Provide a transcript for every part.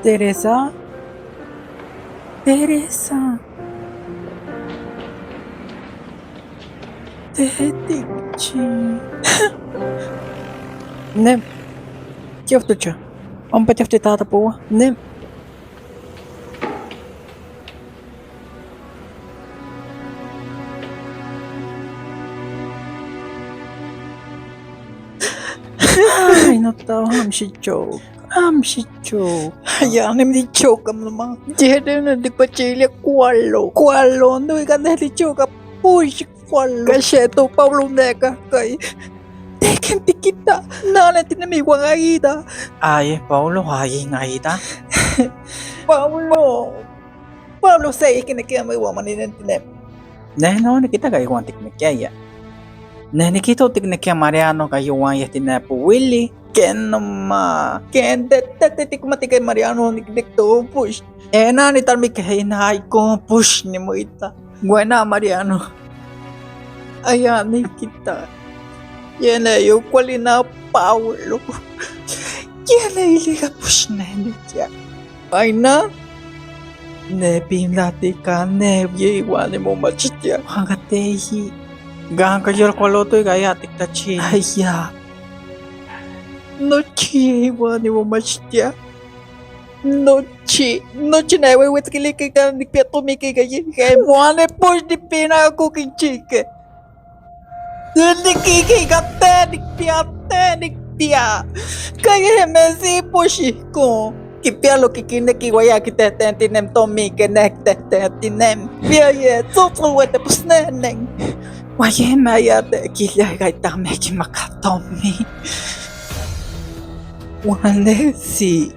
Teresa, Teresa, tehdikçi. Ne? Köfteci. On köfte taata puhua. Ne? Ai, no tää on hamsi joke. Hamsi joke. Ja ne meni joke naman. Tiedän, että pachilja kuollo. Kuollo, no ikan tehti joke. Puisi kuollo. Kasi to Pablo neka kai. Teken tikita. Nanetti nemi wangaida. Ai, Paulo haingaita. Pablo sei ikinä kiemä uomaninen tine. No, ni kita kay wantik na kaya. Ni kita tik na kaya Mariano kayo wan yati na po Willy. Ken ma. Ken te kumatikai Mariano nikdik to push. Nani tarmi kahina ko push ni mo ita. Buena Mariano. Ayan ni kita. Yan ay yung kwali na Paulo. Yan ay iliga push na hindi siya. Ay na. Ne pinati ka ne iwan mo machitya. Hangatehi. Gahan kayo kwaloto kaya tiktachi. Aya. Nochi iwan mo machitya. Nochi na iwawit kiliki ka ni Piatomiki kaya. Kaya buwan push di pina ako kinchike. Nikpia. Kaya hemesi pushi ko. Kipia lo kikine kiwaya kitetentinem tomi kenektetentinem. Pia ye tsuwete pusneneng. Waye mayate kilya gaitame kimakatomi. Wanesi.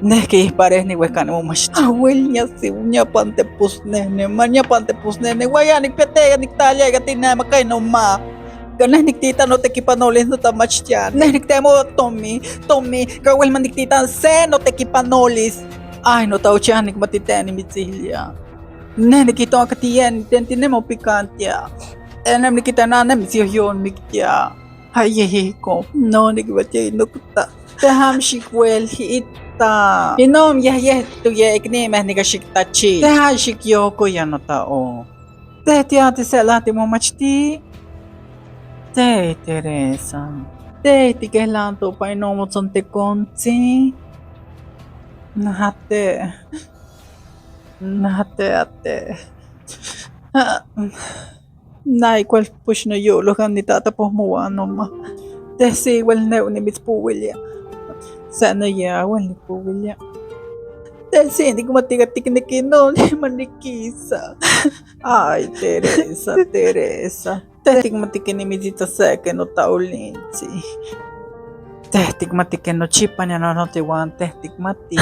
Neki pares ni wekan mo mas awel niya si unya pante pusnene manya pante pusnene waya ni pete ni talya gatina makay no ma ganah niktita no te kipanolis no tamach tiyan ne niktemo Tommy kawel man niktita se no te kipanolis ay no tau tiyan nikmatiten ni mitsilya ne nikito akatiyen tentine mo pikantya enem nikita na nem siyon mikya hayehi ko no nikbatye nukta teham shikwel hiita inom yeh tuye ikni meh nigashiktachi teha shikyoko yano tao te tiati selati mo machti te Teresa te tikelanto painomo sonte konzi nahate ate nai kwal push na yolo kan ni tatapo mo ano ma te si wal na ni mitpuwilya sana yawan ni puwilya te hindi ko matigatik na kinon manikisa ay Teresa tehtik matikin ni midita seke no taulinsi tehtik matikin no chipan ya no te wan tehtik mati